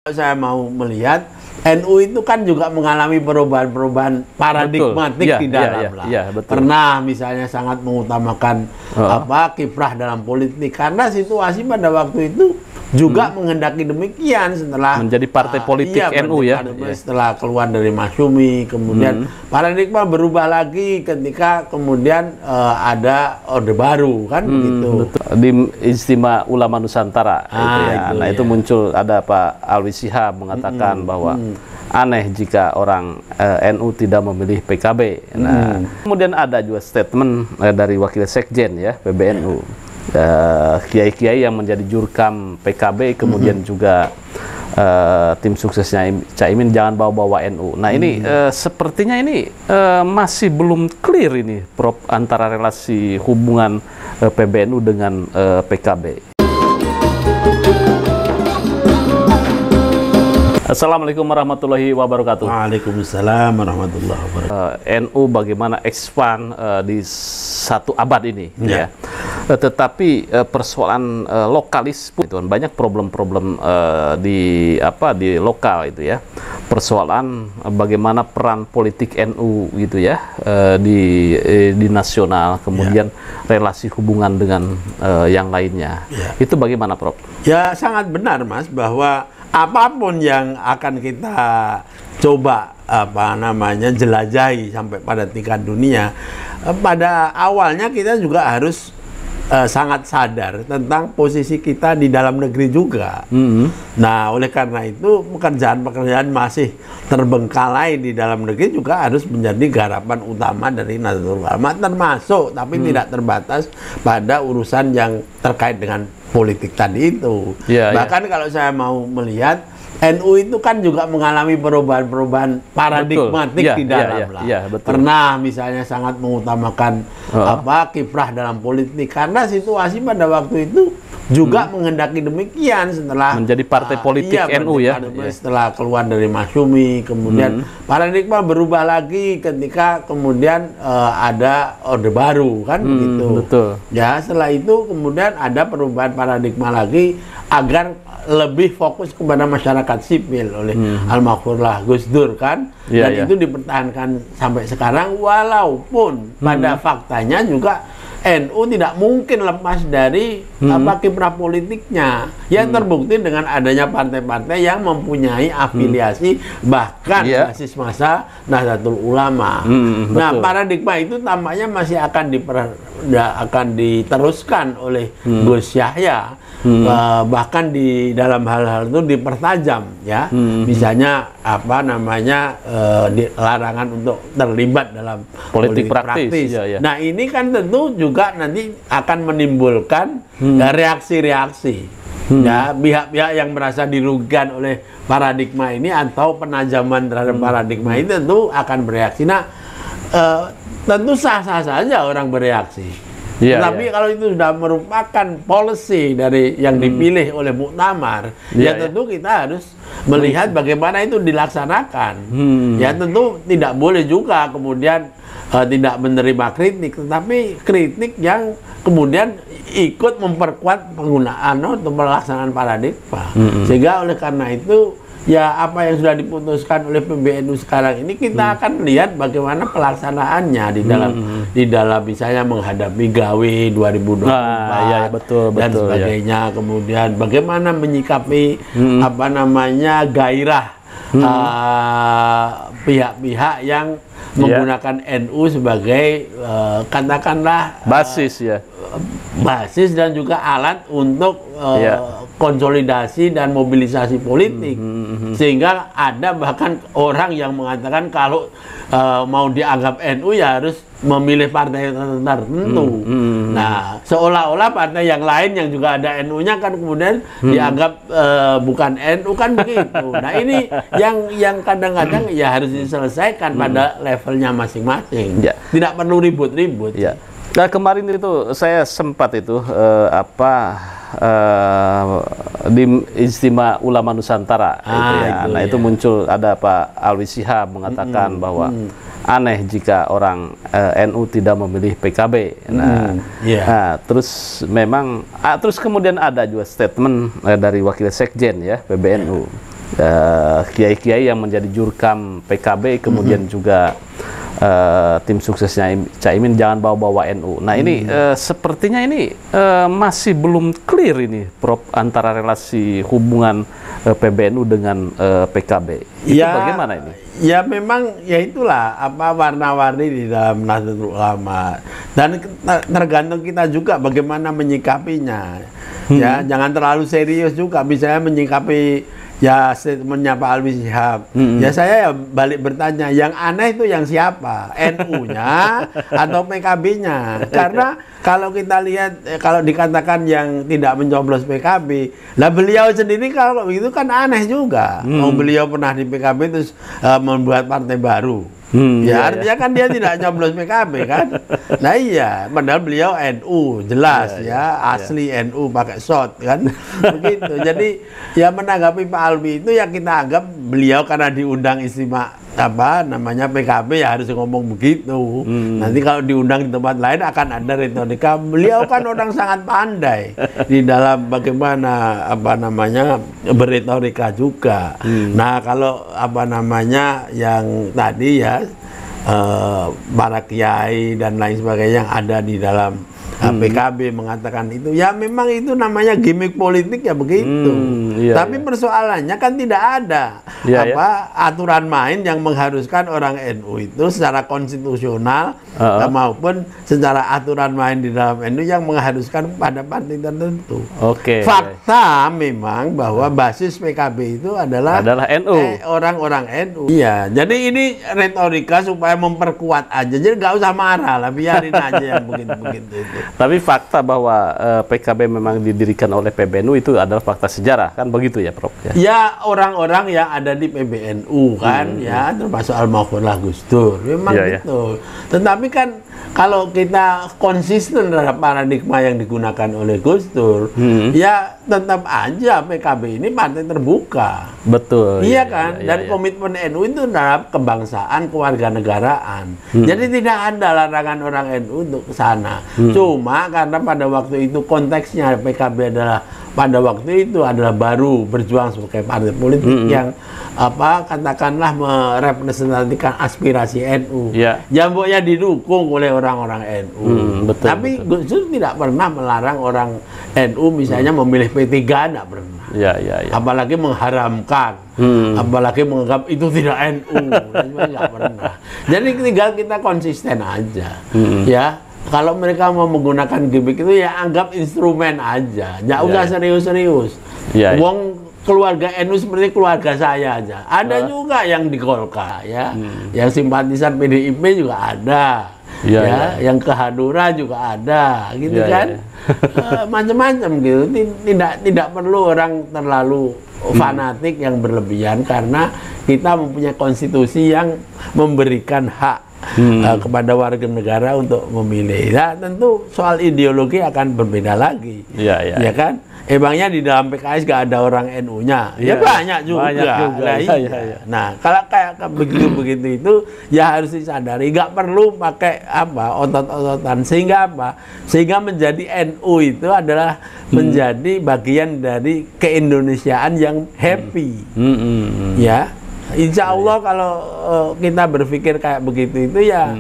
Saya mau melihat NU itu kan juga mengalami perubahan-perubahan paradigmatik di dalam Pernah misalnya sangat mengutamakan kiprah dalam politik karena situasi pada waktu itu juga menghendaki demikian setelah menjadi partai politik NU setelah keluar dari Masyumi, kemudian paradigma berubah lagi ketika kemudian ada Orde Baru kan begitu. Di Ijtima Ulama Nusantara itu muncul ada Pak Alwi Shihab mengatakan bahwa aneh jika orang NU tidak memilih PKB. Kemudian ada juga statement dari Wakil Sekjen PBNU. Kiai-kiai yang menjadi jurkam PKB, kemudian juga tim suksesnya Caimin jangan bawa-bawa NU. Nah ini sepertinya ini masih belum clear ini, Prof, antara relasi hubungan PBNU dengan PKB. Assalamualaikum warahmatullahi wabarakatuh. Waalaikumsalam warahmatullahi wabarakatuh. NU bagaimana expand di satu abad ini, tetapi persoalan lokalis itu banyak problem-problem di lokal itu persoalan bagaimana peran politik NU gitu di nasional, kemudian relasi hubungan dengan yang lainnya. Itu bagaimana, Prof? Ya sangat benar, Mas, bahwa apapun yang akan kita coba jelajahi sampai pada tingkat dunia, pada awalnya kita juga harus sangat sadar tentang posisi kita di dalam negeri juga. Nah, oleh karena itu pekerjaan-pekerjaan masih terbengkalai di dalam negeri juga harus menjadi garapan utama dari Nahdlatul Ulama, termasuk tapi tidak terbatas pada urusan yang terkait dengan politik tadi itu. Bahkan kalau saya mau melihat NU itu kan juga mengalami perubahan-perubahan paradigmatik di dalam Pernah misalnya sangat mengutamakan kiprah dalam politik karena situasi pada waktu itu juga menghendaki demikian setelah menjadi partai politik NU setelah keluar dari Masyumi, kemudian paradigma berubah lagi ketika kemudian ada Orde Baru kan begitu. Setelah itu kemudian ada perubahan paradigma lagi agar lebih fokus kepada masyarakat sipil oleh almarhumlah Gus Dur kan, dan itu dipertahankan sampai sekarang walaupun pada faktanya juga NU tidak mungkin lepas dari kiprah politiknya yang terbukti dengan adanya partai-partai yang mempunyai afiliasi bahkan basis massa Nahdlatul Ulama. Nah, paradigma itu tampaknya masih akan diteruskan oleh Gus Yahya. Bahkan di dalam hal-hal itu dipertajam misalnya larangan untuk terlibat dalam politik praktis. Nah, ini kan tentu juga nanti akan menimbulkan reaksi-reaksi pihak-pihak yang merasa dirugikan oleh paradigma ini atau penajaman terhadap paradigma ini tentu akan bereaksi. Nah, tentu sah-sah saja orang bereaksi. Tapi kalau itu sudah merupakan policy dari yang dipilih oleh muktamar, tentu kita harus melihat bagaimana itu dilaksanakan. Tentu tidak boleh juga kemudian tidak menerima kritik, tetapi kritik yang kemudian ikut memperkuat penggunaan atau pelaksanaan paradigma. Sehingga oleh karena itu apa yang sudah diputuskan oleh PBNU sekarang ini kita akan lihat bagaimana pelaksanaannya di dalam misalnya menghadapi Gawe 2024 dan sebagainya. Kemudian bagaimana menyikapi gairah pihak-pihak yang menggunakan NU sebagai katakanlah basis dan juga alat untuk konsolidasi dan mobilisasi politik. Sehingga ada bahkan orang yang mengatakan kalau mau dianggap NU ya harus memilih partai tertentu. Nah, seolah-olah partai yang lain yang juga ada NU-nya kan kemudian dianggap bukan NU kan begitu. Nah, ini yang kadang-kadang ya harus diselesaikan pada levelnya masing-masing. Tidak perlu ribut-ribut. Nah, kemarin itu saya sempat itu di Ijtima Ulama Nusantara itu muncul ada Pak Alwi Shihab mengatakan bahwa aneh jika orang NU tidak memilih PKB. Terus kemudian ada juga statement dari Wakil Sekjen PBNU. kiai-kiai yang menjadi jurkam PKB, kemudian juga tim suksesnya Caimin jangan bawa-bawa NU. Nah ini sepertinya ini masih belum clear ini, Prof, antara relasi hubungan PBNU dengan PKB. Itu ya, bagaimana ini? Ya memang ya itulah apa warna-warni di dalam Nahdlatul Ulama, dan tergantung kita juga bagaimana menyikapinya. Ya jangan terlalu serius juga, misalnya menyikapi ya statementnya Pak Alwi Shihab. Ya saya ya balik bertanya, yang aneh itu yang siapa? NU-nya atau PKB-nya? Karena kalau kita lihat, kalau dikatakan yang tidak mencoblos PKB, lah beliau sendiri kalau begitu kan aneh juga. Beliau pernah di PKB terus membuat partai baru. Ya artinya kan dia tidak nyoblos PKB kan. Nah iya, padahal beliau NU jelas ya, asli NU pakai shot kan. Begitu. Jadi ya menanggapi Pak Alwi itu ya kita anggap beliau karena diundang istimewa apa namanya PKB ya harus ngomong begitu. Nanti kalau diundang di tempat lain akan ada retorika. Beliau kan orang sangat pandai di dalam bagaimana apa namanya berretorika juga. Nah kalau apa namanya yang tadi ya para kiai dan lain sebagainya yang ada di dalam PKB mengatakan itu, ya memang itu namanya gimmick politik ya begitu. Tapi persoalannya kan tidak ada aturan main yang mengharuskan orang NU itu secara konstitusional maupun secara aturan main di dalam NU yang mengharuskan pada partai tertentu. Fakta memang bahwa basis PKB itu adalah NU, orang-orang NU. Iya, jadi ini retorika supaya memperkuat aja. Jadi nggak usah marah lah, biarin aja yang begitu-begitu itu. Tapi fakta bahwa PKB memang didirikan oleh PBNU itu adalah fakta sejarah, kan begitu ya, Prof? Ya orang-orang yang ada di PBNU kan, ya termasuk Almarhum Gus Dur, memang gitu. Tetapi kan kalau kita konsisten terhadap paradigma yang digunakan oleh Gus Dur, ya tetap aja PKB ini partai terbuka. Betul. Iya kan? Dan komitmen NU itu terhadap kebangsaan, kewarganegaraan. Jadi tidak ada larangan orang NU untuk ke sana. Cuma karena pada waktu itu konteksnya PKB adalah pada waktu itu adalah baru berjuang sebagai partai politik yang apa katakanlah merepresentasikan aspirasi NU. Yang pokoknya didukung oleh orang-orang NU. Tapi Gus Dur tidak pernah melarang orang NU misalnya memilih P3, tidak pernah. Apalagi mengharamkan, apalagi menganggap itu tidak NU, nggak pernah. Jadi tinggal kita konsisten aja, ya. Kalau mereka mau menggunakan gimmick itu ya anggap instrumen aja, nggak usah serius-serius. Wong keluarga NU seperti keluarga saya aja. Ada juga yang di Golkar ya, yang simpatisan PDIP juga ada. Yang ke Hanura juga ada, gitu kan, macam-macam gitu. Tidak perlu orang terlalu fanatik yang berlebihan karena kita mempunyai konstitusi yang memberikan hak kepada warga negara untuk memilih. Nah, tentu soal ideologi akan berbeda lagi, ya kan? Emangnya di dalam PKS gak ada orang NU-nya? Ya banyak juga. Nah, kalau kayak begitu-begitu itu ya harus disadari, gak perlu pakai apa otot-ototan, sehingga apa? Sehingga menjadi NU itu adalah menjadi bagian dari keindonesiaan yang happy. Ya, insya Allah kalau kita berpikir kayak begitu itu ya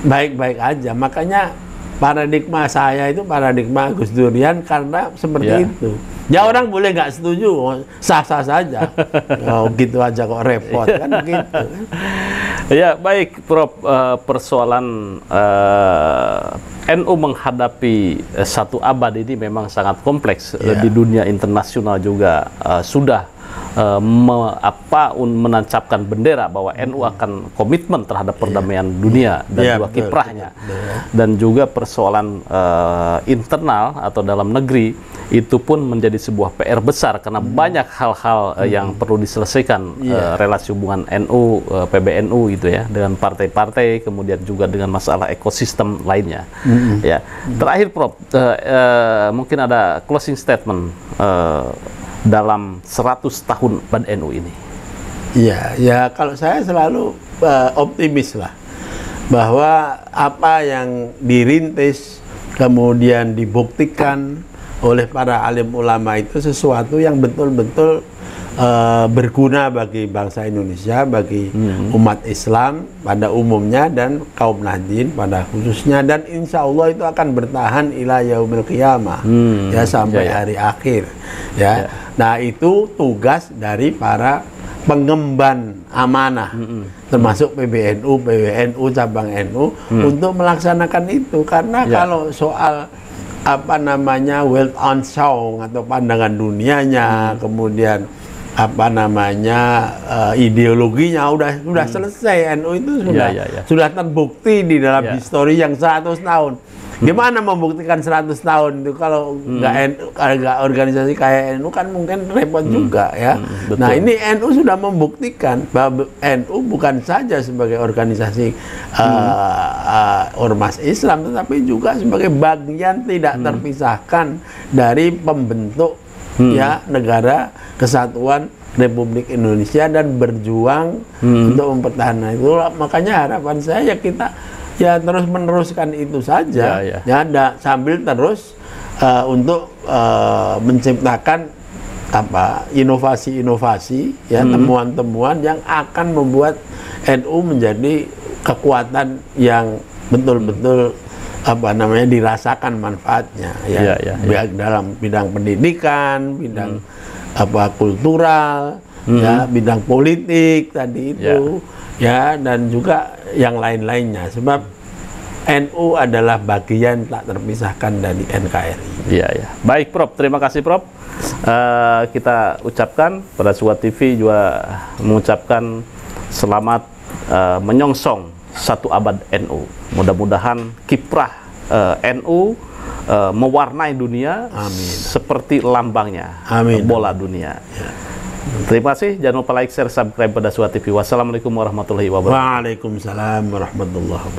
baik-baik aja. Makanya paradigma saya itu paradigma Gus Durian karena seperti itu. Ya orang boleh nggak setuju, sah-sah saja. Gitu aja kok repot kan begitu. Ya baik, Prof, persoalan NU menghadapi satu abad ini memang sangat kompleks. Di dunia internasional juga sudah menancapkan bendera bahwa NU akan komitmen terhadap perdamaian dunia dan juga kiprahnya. Dan juga persoalan internal atau dalam negeri itu pun menjadi sebuah PR besar karena banyak hal-hal yang perlu diselesaikan, relasi hubungan NU, PBNU gitu ya, dengan partai-partai, kemudian juga dengan masalah ekosistem lainnya. Ya. Terakhir, Prof, mungkin ada closing statement dalam 100 tahun PBNU ini. Ya kalau saya selalu optimis lah bahwa apa yang dirintis kemudian dibuktikan oleh para alim ulama itu sesuatu yang betul-betul berguna bagi bangsa Indonesia, bagi umat Islam pada umumnya dan kaum Nahdien pada khususnya, dan insya Allah itu akan bertahan ila yaumil qiyamah, ya sampai hari akhir, ya. Nah itu tugas dari para pengemban amanah, termasuk PBNU, PWNU, cabang NU untuk melaksanakan itu, karena kalau soal apa namanya world on song atau pandangan dunianya, kemudian apa namanya ideologinya sudah selesai. NU itu sudah terbukti di dalam histori yang 100 tahun. Gimana membuktikan 100 tahun itu kalau nggak organisasi kayak NU kan mungkin repot juga ya. Nah ini NU sudah membuktikan bahwa NU bukan saja sebagai organisasi ormas Islam, tetapi juga sebagai bagian tidak terpisahkan dari pembentuk ya negara kesatuan Republik Indonesia dan berjuang untuk mempertahankan itu. Makanya harapan saya kita ya terus meneruskan itu saja, ya sambil terus untuk menciptakan apa inovasi-inovasi, ya temuan-temuan yang akan membuat NU menjadi kekuatan yang betul-betul apa namanya dirasakan manfaatnya, baik dalam bidang pendidikan, bidang apa kultural, ya bidang politik tadi itu, ya dan juga yang lain-lainnya, sebab NU adalah bagian tak terpisahkan dari NKRI. Baik Prof, terima kasih Prof. Kita ucapkan pada Suara TV juga mengucapkan selamat menyongsong 1 abad NU. Mudah-mudahan kiprah NU mewarnai dunia. Amin. Seperti lambangnya. Amin. Bola dunia. Terima kasih. Jangan lupa like, share, subscribe pada Suara TV. Wassalamualaikum warahmatullahi wabarakatuh. Waalaikumsalam warahmatullahi wabarakatuh.